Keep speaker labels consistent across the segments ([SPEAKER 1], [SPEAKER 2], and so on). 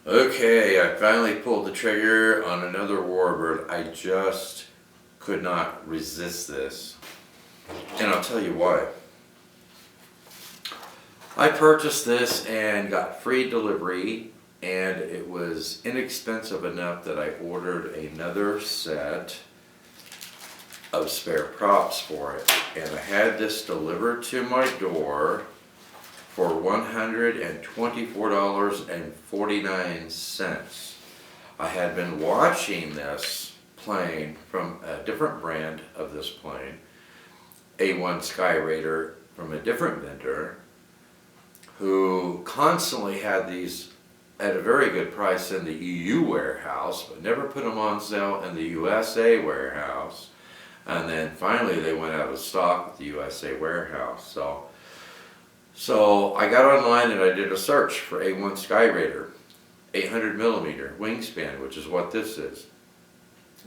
[SPEAKER 1] Okay, I finally pulled the trigger on another Warbird. I just could not resist this. And I'll tell you why. I purchased this and got free delivery, and it was inexpensive enough that I ordered another set of spare props for it. And I had this delivered to my door for $124.49. I had been watching this plane from a different brand of this plane, A-1 Skyraider, from a different vendor, who constantly had these at a very good price in the EU warehouse, but never put them on sale in the USA warehouse. And then finally they went out of stock at the USA warehouse. So I got online and I did a search for A-1 Skyraider 800mm Wingspan, which is what this is.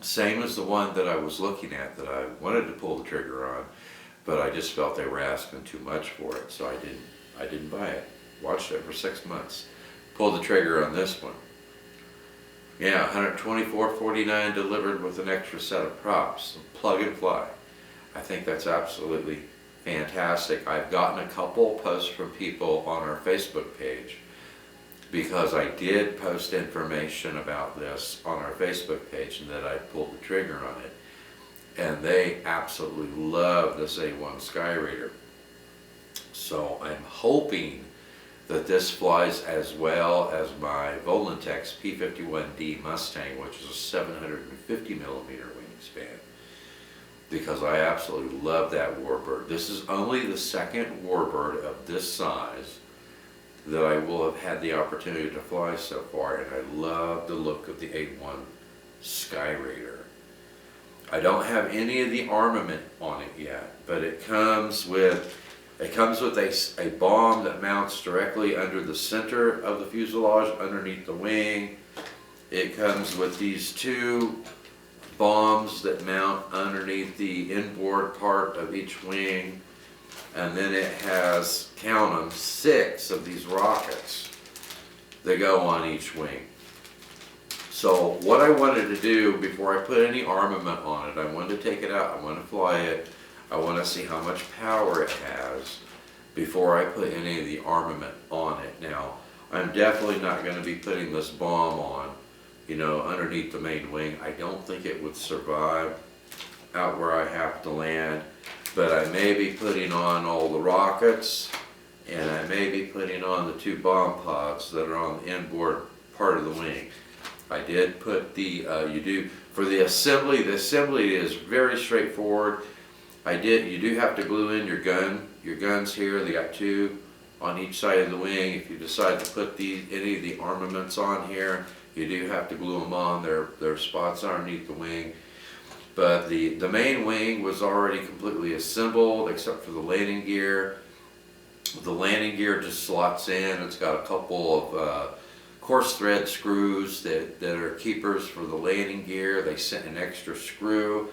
[SPEAKER 1] Same as the one that I was looking at that I wanted to pull the trigger on, but I just felt they were asking too much for it, so I didn't buy it. Watched it for 6 months. Pulled the trigger on this one. Yeah, $124.49 delivered with an extra set of props. Plug and fly. I think that's absolutely fantastic. I've gotten a couple posts from people on our Facebook page because I did post information about this on our Facebook page and that I pulled the trigger on it. And they absolutely love this A-1 Skyraider. So I'm hoping that this flies as well as my Volantex P51D Mustang, which is a 750mm wingspan, because I absolutely love that Warbird. This is only the second Warbird of this size that I will have had the opportunity to fly so far, and I love the look of the A-1 Skyraider. I don't have any of the armament on it yet, but it comes with a bomb that mounts directly under the center of the fuselage, underneath the wing. It comes with these two bombs that mount underneath the inboard part of each wing. And then it has, count them, 6 of these rockets that go on each wing. So what I wanted to do before I put any armament on it, I wanted to take it out, I want to fly it, I want to see how much power it has before I put any of the armament on it. Now, I'm definitely not going to be putting this bomb on, underneath the main wing. I don't think it would survive out where I have to land, but I may be putting on all the rockets, and I may be putting on the 2 bomb pods that are on the inboard part of the wing. I did put for the assembly is very straightforward. You do have to glue in your guns here. They got 2 on each side of the wing. If you decide to put any of the armaments on here, you do have to glue them on. There are spots underneath the wing. But the main wing was already completely assembled except for the landing gear. The landing gear just slots in. It's got a couple of coarse thread screws that are keepers for the landing gear. They sent an extra screw.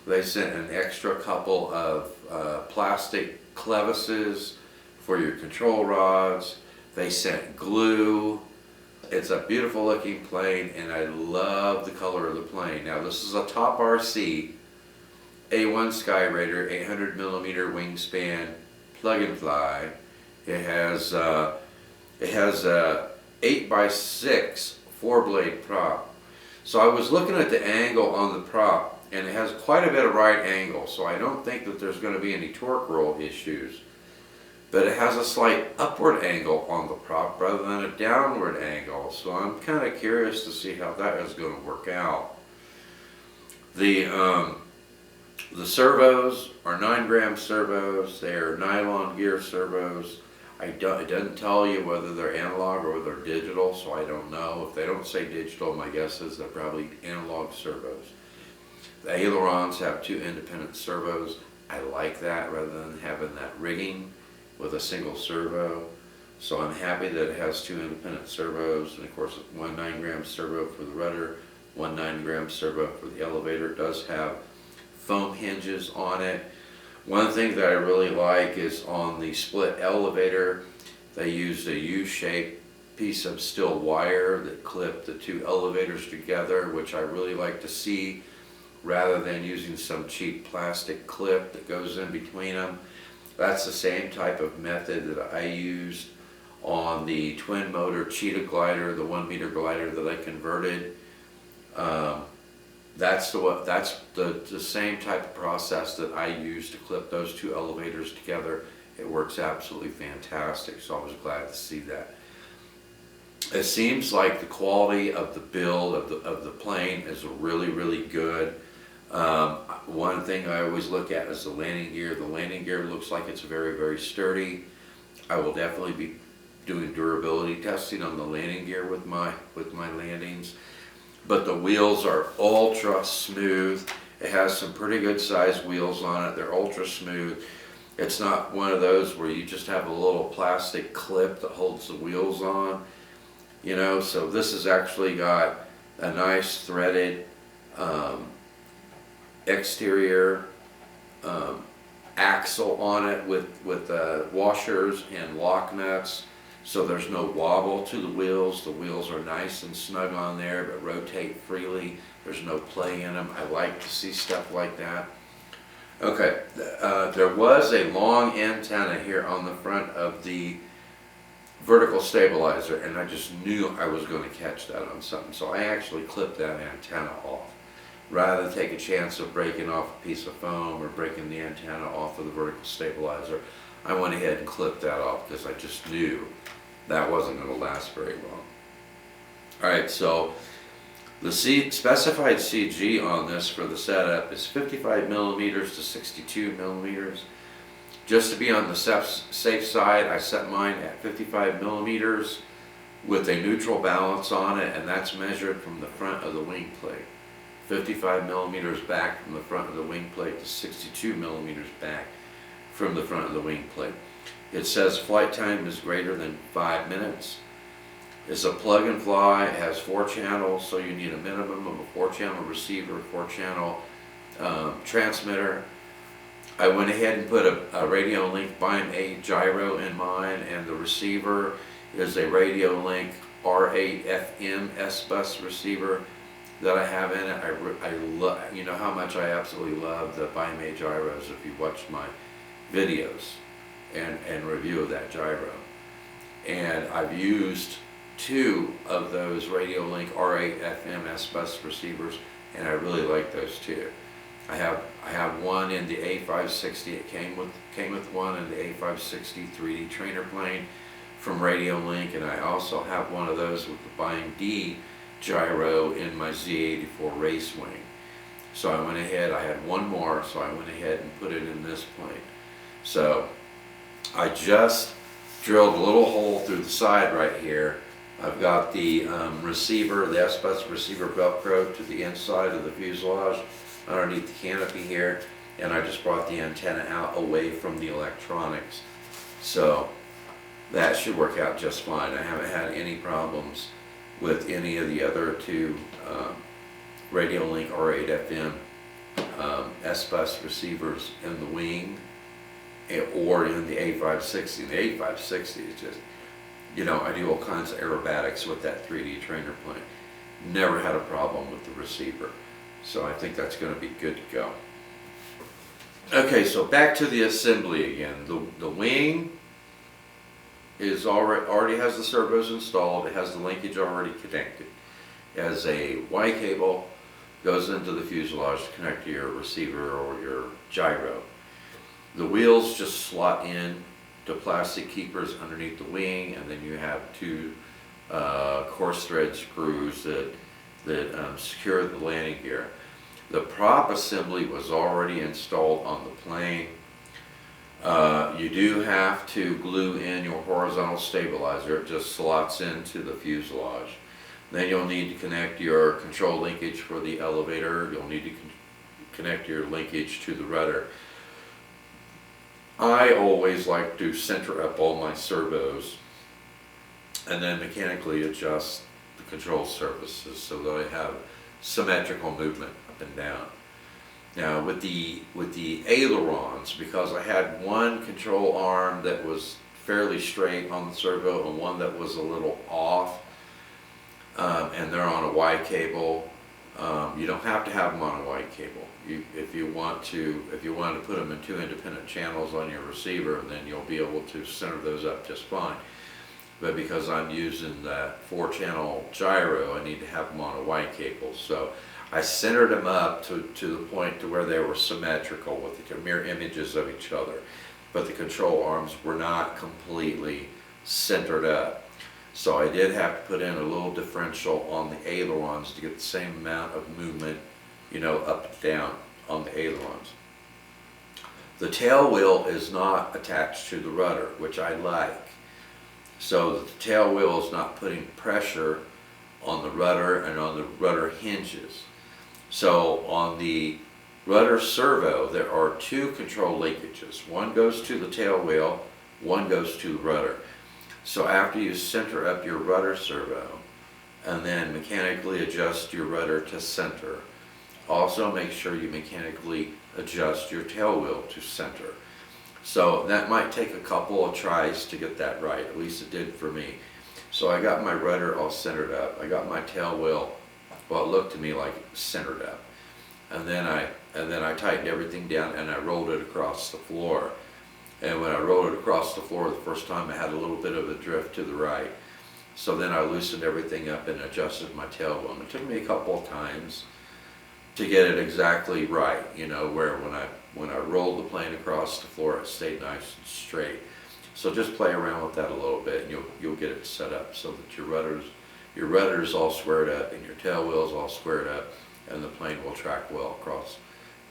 [SPEAKER 1] They sent an extra couple of plastic clevises for your control rods. They sent glue. It's a beautiful looking plane, and I love the color of the plane. Now this is a TopRC A-1 Skyraider 800mm Wingspan plug and fly. It has a 8x6 4-blade prop. So I was looking at the angle on the prop, and it has quite a bit of right angle, so I don't think that there's going to be any torque roll issues. But it has a slight upward angle on the prop rather than a downward angle, so I'm kind of curious to see how that is going to work out. The servos are 9-gram servos. They are nylon gear servos. It doesn't tell you whether they're analog or whether they're digital, so I don't know. If they don't say digital, my guess is they're probably analog servos. The ailerons have 2 independent servos. I like that rather than having that rigging with a single servo. So I'm happy that it has 2 independent servos, and of course 1 9-gram servo for the rudder, 1 9-gram servo for the elevator. It does have foam hinges on it. One thing that I really like is on the split elevator, they used a U-shaped piece of steel wire that clipped the two elevators together, which I really like to see, rather than using some cheap plastic clip that goes in between them. That's the same type of method that I used on the twin motor cheetah glider, the 1 meter glider that I converted. That's the same type of process that I used to clip those two elevators together. It works absolutely fantastic, so I was glad to see that. It seems like the quality of the build of the plane is really good. One thing I always look at is the landing gear. The landing gear looks like it's very sturdy. I will definitely be doing durability testing on the landing gear with my landings. But the wheels are ultra smooth. It has some pretty good sized wheels on it. They're ultra smooth. It's not one of those where you just have a little plastic clip that holds the wheels on. You know, so this has actually got a nice threaded exterior axle on it with washers and lock nuts, so there's no wobble to the wheels. The wheels are nice and snug on there but rotate freely. There's no play in them. I like to see stuff like that. Okay, there was a long antenna here on the front of the vertical stabilizer, and I just knew I was going to catch that on something, so I actually clipped that antenna off. Rather than take a chance of breaking off a piece of foam or breaking the antenna off of the vertical stabilizer, I went ahead and clipped that off because I just knew that wasn't going to last very long. Alright, so the specified CG on this for the setup is 55 millimeters to 62 millimeters. Just to be on the safe side, I set mine at 55 millimeters with a neutral balance on it, and that's measured from the front of the wing plate. 55 millimeters back from the front of the wing plate to 62 millimeters back from the front of the wing plate. It says flight time is greater than 5 minutes. It's a plug and fly. It has 4 channels, so you need a minimum of a 4-channel receiver, 4-channel transmitter. I went ahead and put a RadioLink BIME-8 gyro in mine, and the receiver is a RadioLink R8FM S-Bus receiver that I have in it. I love, you know how much I absolutely love the BIME-8 gyros if you watch my videos and review of that gyro. And I've used 2 of those RadioLink R8FM S-Bus receivers, and I really like those too. I have one in the A560. It came with one in the A560 3D trainer plane from RadioLink, and I also have one of those with the BIME-D gyro in my Z84 race wing. So I went ahead, I had one more, so I went ahead and put it in this plane. So I just drilled a little hole through the side right here. I've got the receiver, the S-Bus receiver Velcro to the inside of the fuselage underneath the canopy here, and I just brought the antenna out away from the electronics. So that should work out just fine. I haven't had any problems with any of the other 2 RadioLink R8FM S-Bus receivers in the wing or in the A560. The A560 is just, you know, I do all kinds of aerobatics with that 3D trainer plane. Never had a problem with the receiver. So I think that's going to be good to go. Okay, so back to the assembly again. The wing is already has the servos installed. It has the linkage already connected. It has a Y cable, goes into the fuselage to connect to your receiver or your gyro. The wheels just slot in to plastic keepers underneath the wing, and then you have 2 coarse thread screws that secure the landing gear. The prop assembly was already installed on the plane. You do have to glue in your horizontal stabilizer. It just slots into the fuselage. Then you'll need to connect your control linkage for the elevator. You'll need to connect your linkage to the rudder. I always like to center up all my servos and then mechanically adjust the control surfaces so that I have symmetrical movement up and down. Now with the ailerons, because I had one control arm that was fairly straight on the servo and one that was a little off, and they're on a Y cable. You don't have to have them on a Y cable. If you want to put them in 2 independent channels on your receiver, then you'll be able to center those up just fine. But because I'm using the 4-channel gyro, I need to have them on a Y cable. So I centered them up to the point to where they were symmetrical with the mirror images of each other. But the control arms were not completely centered up. So I did have to put in a little differential on the ailerons to get the same amount of movement, up and down on the ailerons. The tail wheel is not attached to the rudder, which I like. So that the tail wheel is not putting pressure on the rudder and on the rudder hinges. So on the rudder servo, there are 2 control linkages. One goes to the tail wheel, one goes to the rudder. So after you center up your rudder servo and then mechanically adjust your rudder to center, also make sure you mechanically adjust your tail wheel to center. So that might take a couple of tries to get that right, at least it did for me. So I got my rudder all centered up. I got my tail wheel, well, it looked to me like centered up. And then I tightened everything down and I rolled it across the floor. And when I rolled it across the floor the first time, I had a little bit of a drift to the right. So then I loosened everything up and adjusted my tail wheel. And it took me a couple of times to get it exactly right, where when I rolled the plane across the floor, it stayed nice and straight. So just play around with that a little bit, and you'll get it set up so that your rudder's all squared up and your tail wheel's all squared up, and the plane will track well across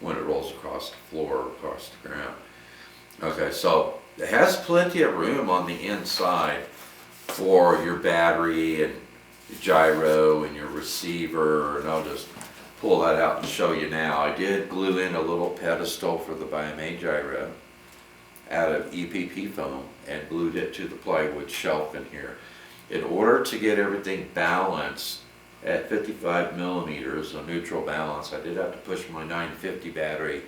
[SPEAKER 1] when it rolls across the floor or across the ground. Okay, so it has plenty of room on the inside for your battery and your gyro and your receiver, and I'll just pull that out and show you now. I did glue in a little pedestal for the BMA gyro out of EPP foam and glued it to the plywood shelf in here. In order to get everything balanced at 55 millimeters, a neutral balance, I did have to push my 950 battery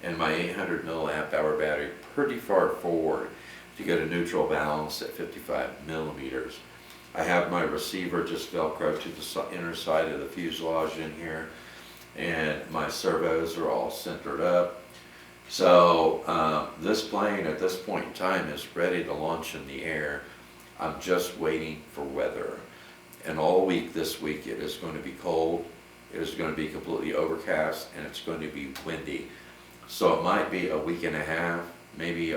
[SPEAKER 1] and my 800 milliamp hour battery pretty far forward to get a neutral balance at 55 millimeters. I have my receiver just velcroed to the inner side of the fuselage in here, and my servos are all centered up. So this plane at this point in time is ready to launch in the air. I'm just waiting for weather. And all week this week it is going to be cold, it is going to be completely overcast, and it's going to be windy. So it might be a week and a half, maybe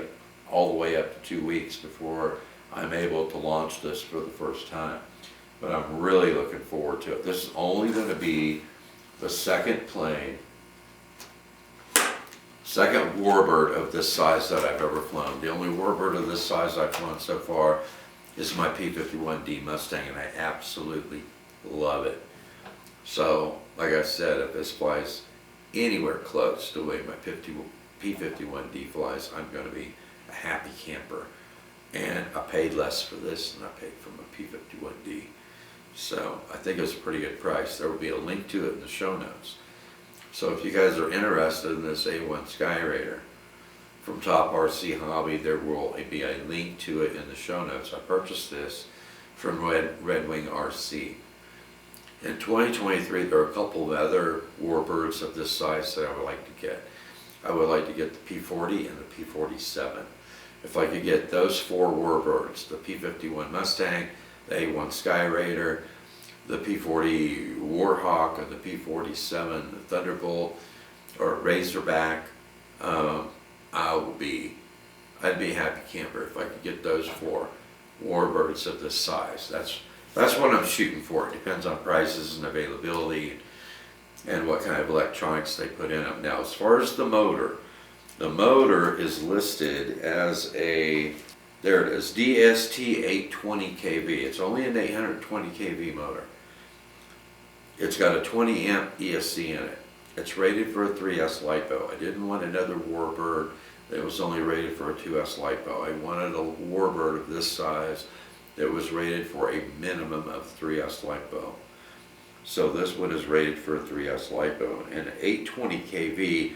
[SPEAKER 1] all the way up to 2 weeks before I'm able to launch this for the first time. But I'm really looking forward to it. This is only going to be the second Warbird of this size that I've ever flown. The only Warbird of this size I've flown so far is my P-51D Mustang, and I absolutely love it. So, like I said, if this flies anywhere close to the way my P-51D flies, I'm going to be a happy camper. And I paid less for this than I paid for my P-51D. So I think it's a pretty good price. There will be a link to it in the show notes. So if you guys are interested in this A-1 Skyraider from TopRC Hobby, there will be a link to it in the show notes. I purchased this from Red Wing RC. In 2023, there are a couple of other Warbirds of this size that I would like to get. I would like to get the P-40 and the P-47. If I could get those 4 Warbirds, the P-51 Mustang, the A-1 Skyraider, the P-40 Warhawk, and the P-47, the Thunderbolt, or Razorback, I'd be a happy camper if I could get those 4 Warbirds of this size. That's what I'm shooting for. It depends on prices and availability and what kind of electronics they put in them. Now, as far as the motor is listed as a, there it is, DST 820 kV. It's only an 820 kV motor. It's got a 20 amp ESC in it. It's rated for a 3S LiPo. I didn't want another Warbird that was only rated for a 2S LiPo. I wanted a Warbird of this size that was rated for a minimum of 3S LiPo. So this one is rated for a 3S LiPo. And at 820 kV,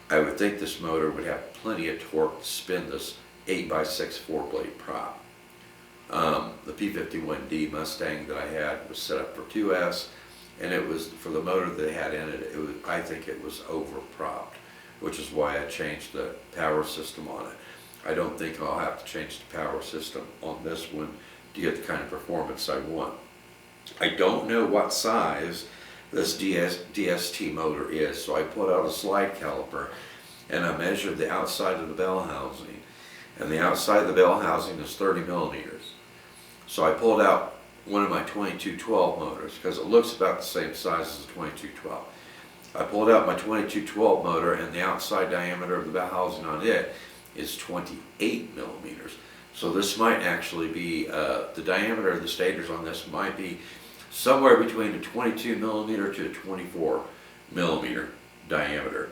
[SPEAKER 1] I would think this motor would have plenty of torque to spin this 8x6 4-blade prop. The P51D Mustang that I had was set up for 2S, and it was, for the motor that they had in it, I think it was over-propped, which is why I changed the power system on it. I don't think I'll have to change the power system on this one to get the kind of performance I want. I don't know what size this DST motor is, so I pulled out a slide caliper and I measured the outside of the bell housing, and the outside of the bell housing is 30 millimeters. So I pulled out one of my 2212 motors because it looks about the same size as the 2212. I pulled out my 2212 motor, and the outside diameter of the bell housing on it is 28 millimeters. So this might actually be, the diameter of the stators on this might be somewhere between a 22 millimeter to a 24 millimeter diameter.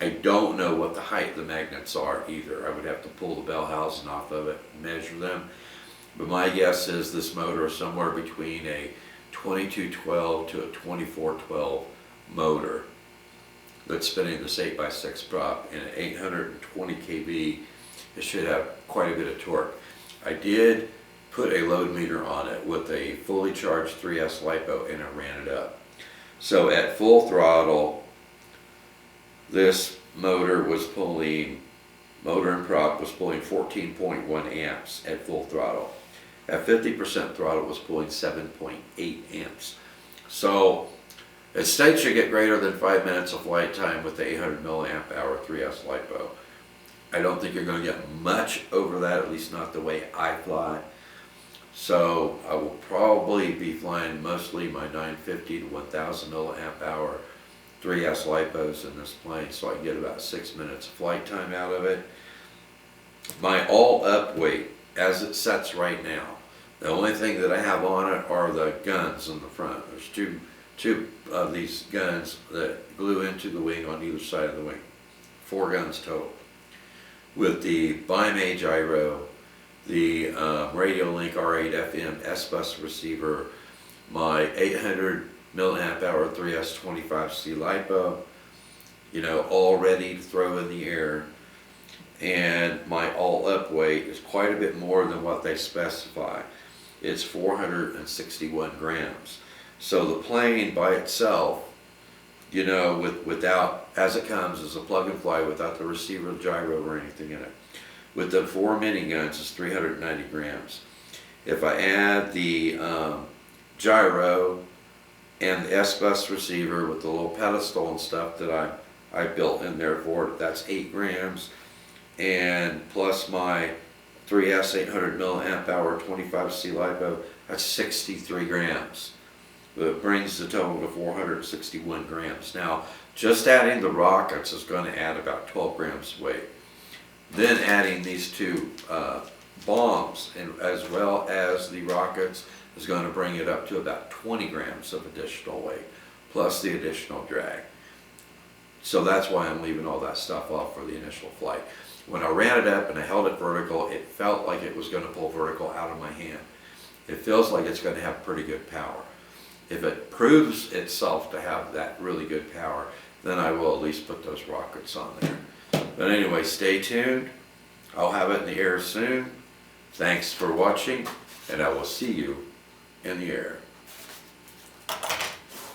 [SPEAKER 1] I don't know what the height of the magnets are either. I would have to pull the bell housing off of it and measure them. But my guess is this motor is somewhere between a 2212 to a 2412 motor that's spinning this 8x6 prop in an 820 kV. It should have quite a bit of torque. I did put a load meter on it with a fully charged 3S LiPo, and I ran it up. So at full throttle, this motor was pulling, motor and prop was pulling 14.1 amps at full throttle. At 50% throttle, it was pulling 7.8 amps. So it states you get greater than 5 minutes of flight time with the 800 milliamp hour 3S LiPo. I don't think you're going to get much over that, at least not the way I fly. So I will probably be flying mostly my 950 to 1000 milliamp hour 3S LiPos in this plane, so I get about 6 minutes of flight time out of it. My all-up weight, as it sets right now, the only thing that I have on it are the guns in the front. There's two of these guns that glue into the wing on either side of the wing. 4 guns total. With the BIMA gyro, the RadioLink R8 FM S-Bus receiver, my 800 milliamp hour 3S 25C LiPo, you know, all ready to throw in the air. And my all-up weight is quite a bit more than what they specify. It's 461 grams. So the plane by itself, you know, without, as it comes as a plug and fly without the receiver, gyro, or anything in it, with the 4 miniguns, is 390 grams. If I add the gyro and the S-Bus receiver with the little pedestal and stuff that I built in there for it, that's 8 grams. And plus my 3S 800 milliamp hour 25C LiPo, that's 63 grams. It brings the total to 461 grams. Now, just adding the rockets is going to add about 12 grams weight. Then adding these 2 bombs, and as well as the rockets, is going to bring it up to about 20 grams of additional weight, plus the additional drag. So that's why I'm leaving all that stuff off for the initial flight. When I ran it up and I held it vertical, it felt like it was going to pull vertical out of my hand. It feels like it's going to have pretty good power. If it proves itself to have that really good power, then I will at least put those rockets on there. But anyway, stay tuned. I'll have it in the air soon. Thanks for watching, and I will see you in the air.